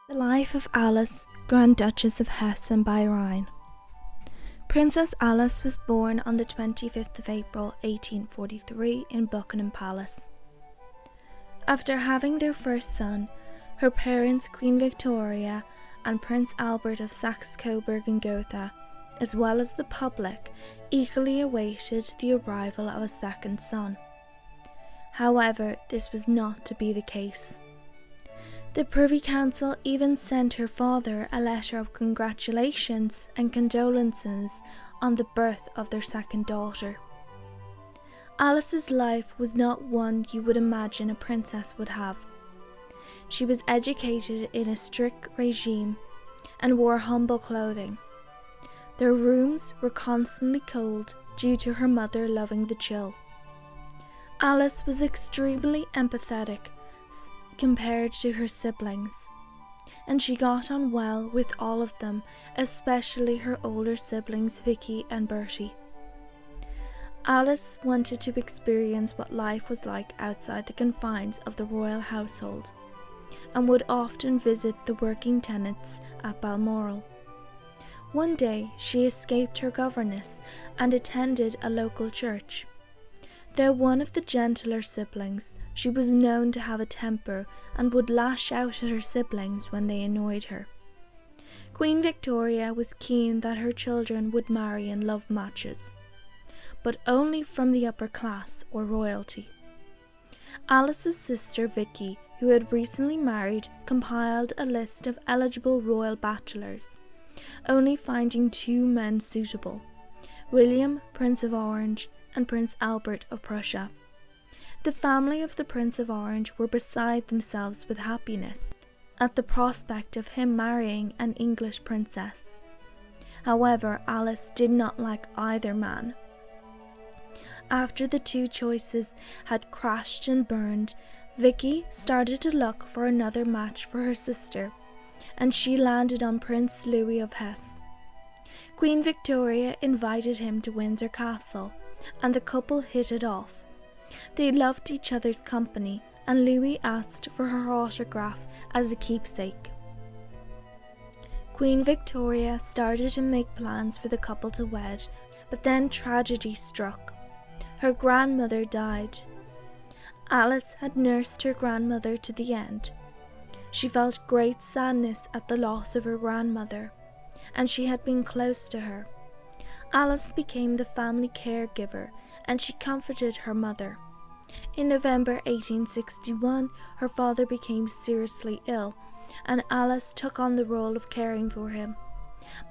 The Life of Alice, Grand Duchess of Hesse and by Rhine. Princess Alice was born on the 25th of April 1843 in Buckingham Palace. After having their first son, her parents Queen Victoria and Prince Albert of Saxe-Coburg and Gotha, as well as the public, eagerly awaited the arrival of a second son. However, this was not to be the case. The Privy Council even sent her father a letter of congratulations and condolences on the birth of their second daughter. Alice's life was not one you would imagine a princess would have. She was educated in a strict regime and wore humble clothing. Their rooms were constantly cold due to her mother loving the chill. Alice was extremely empathetic compared to her siblings, and she got on well with all of them, especially her older siblings Vicky and Bertie. Alice wanted to experience what life was like outside the confines of the royal household, and would often visit the working tenants at Balmoral. One day she escaped her governess and attended a local church. Though one of the gentler siblings, she was known to have a temper and would lash out at her siblings when they annoyed her. Queen Victoria was keen that her children would marry in love matches, but only from the upper class or royalty. Alice's sister Vicky, who had recently married, compiled a list of eligible royal bachelors, only finding two men suitable: William, Prince of Orange, and Prince Albert of Prussia. The family of the Prince of Orange were beside themselves with happiness at the prospect of him marrying an English princess. However, Alice did not like either man. After the two choices had crashed and burned, Vicky started to look for another match for her sister, and she landed on Prince Louis of Hesse. Queen Victoria invited him to Windsor Castle, and the couple hit it off. They loved each other's company, and Louis asked for her autograph as a keepsake. Queen Victoria started to make plans for the couple to wed, but then tragedy struck. Her grandmother died. Alice had nursed her grandmother to the end. She felt great sadness at the loss of her grandmother, and she had been close to her. Alice became the family caregiver, and she comforted her mother. In November 1861, her father became seriously ill, and Alice took on the role of caring for him.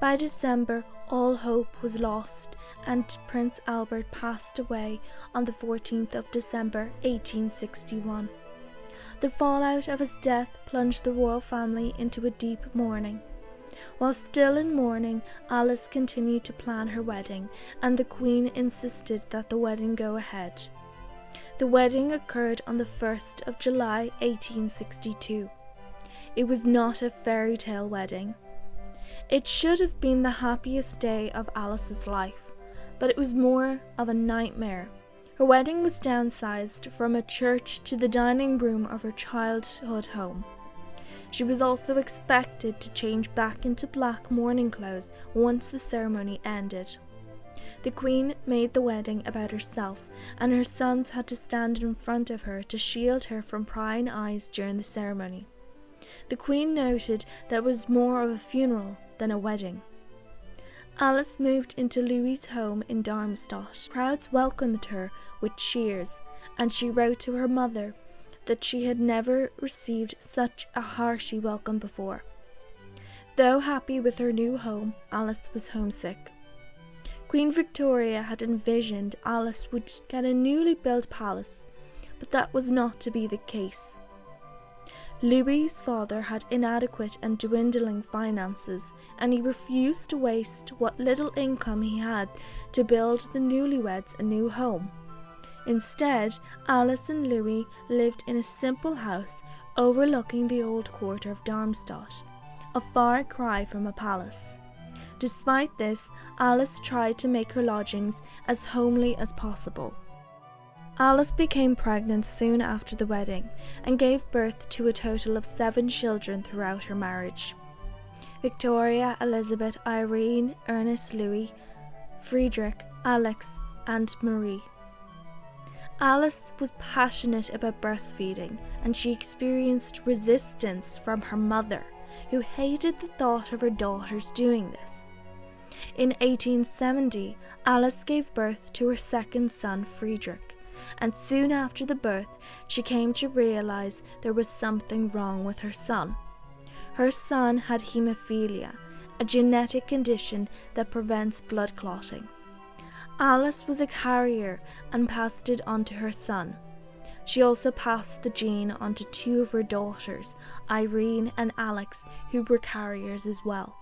By December, all hope was lost, and Prince Albert passed away on the 14th of December 1861. The fallout of his death plunged the royal family into a deep mourning. While still in mourning, Alice continued to plan her wedding, and the Queen insisted that the wedding go ahead. The wedding occurred on the 1st of July 1862. It was not a fairy tale wedding. It should have been the happiest day of Alice's life, but it was more of a nightmare. Her wedding was downsized from a church to the dining room of her childhood home. She was also expected to change back into black mourning clothes once the ceremony ended. The Queen made the wedding about herself, and her sons had to stand in front of her to shield her from prying eyes during the ceremony. The Queen noted that it was more of a funeral than a wedding. Alice moved into Louis's home in Darmstadt. Crowds welcomed her with cheers, and she wrote to her mother that she had never received such a hearty welcome before. Though happy with her new home, Alice was homesick. Queen Victoria had envisioned Alice would get a newly built palace, but that was not to be the case. Louis's father had inadequate and dwindling finances, and he refused to waste what little income he had to build the newlyweds a new home. Instead, Alice and Louis lived in a simple house overlooking the old quarter of Darmstadt, a far cry from a palace. Despite this, Alice tried to make her lodgings as homely as possible. Alice became pregnant soon after the wedding and gave birth to a total of 7 children throughout her marriage: Victoria, Elizabeth, Irene, Ernest, Louis, Friedrich, Alex, and Marie. Alice was passionate about breastfeeding, and she experienced resistance from her mother, who hated the thought of her daughters doing this. In 1870, Alice gave birth to her second son, Friedrich, and soon after the birth, she came to realize there was something wrong with her son. Her son had hemophilia, a genetic condition that prevents blood clotting. Alice was a carrier and passed it on to her son. She also passed the gene on to 2 of her daughters, Irene and Alex, who were carriers as well.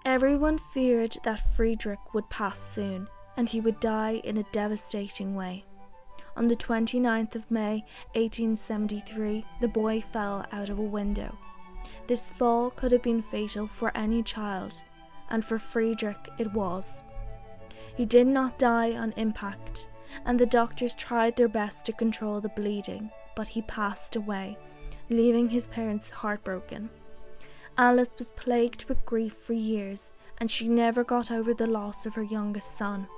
Everyone feared that Friedrich would pass soon, and he would die in a devastating way. On the 29th of May, 1873, the boy fell out of a window. This fall could have been fatal for any child, and for Friedrich it was. He did not die on impact, and the doctors tried their best to control the bleeding, but he passed away, leaving his parents heartbroken. Alice was plagued with grief for years, and she never got over the loss of her youngest son.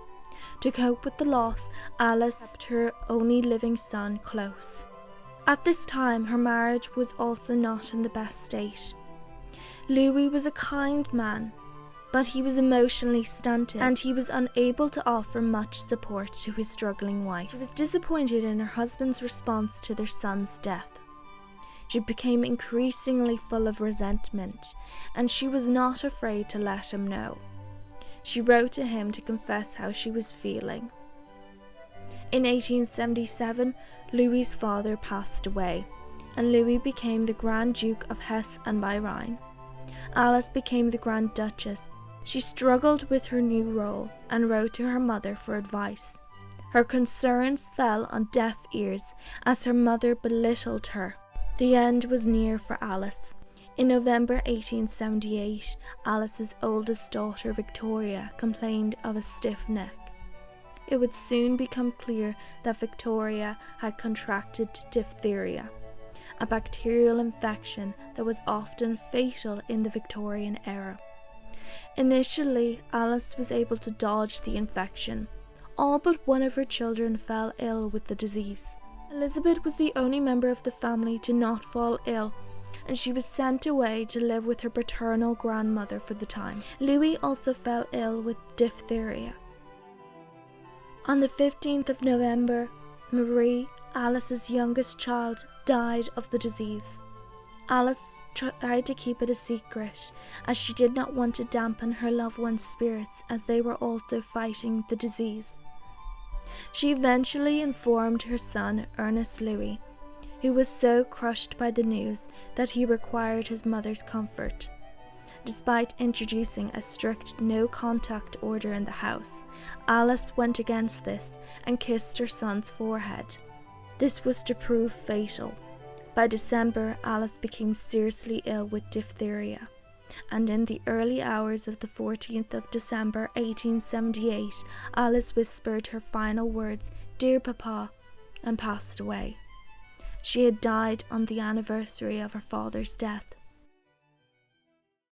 To cope with the loss, Alice kept her only living son close. At this time, her marriage was also not in the best state. Louis was a kind man, but he was emotionally stunted, and he was unable to offer much support to his struggling wife. She was disappointed in her husband's response to their son's death. She became increasingly full of resentment, and she was not afraid to let him know. She wrote to him to confess how she was feeling. In 1877, Louis's father passed away, and Louis became the Grand Duke of Hesse and Rhine. Alice became the Grand Duchess. She struggled with her new role and wrote to her mother for advice. Her concerns fell on deaf ears as her mother belittled her. The end was near for Alice. In November 1878, Alice's oldest daughter, Victoria, complained of a stiff neck. It would soon become clear that Victoria had contracted diphtheria, a bacterial infection that was often fatal in the Victorian era. Initially, Alice was able to dodge the infection. All but one of her children fell ill with the disease. Elizabeth was the only member of the family to not fall ill, and she was sent away to live with her paternal grandmother for the time. Louis also fell ill with diphtheria. On the 15th of November, Marie, Alice's youngest child, died of the disease. Alice tried to keep it a secret, as she did not want to dampen her loved one's spirits as they were also fighting the disease. She eventually informed her son, Ernest Louis, who was so crushed by the news that he required his mother's comfort. Despite introducing a strict no-contact order in the house, Alice went against this and kissed her son's forehead. This was to prove fatal. By December, Alice became seriously ill with diphtheria, and in the early hours of the 14th of December 1878, Alice whispered her final words, "Dear Papa," and passed away. She had died on the anniversary of her father's death.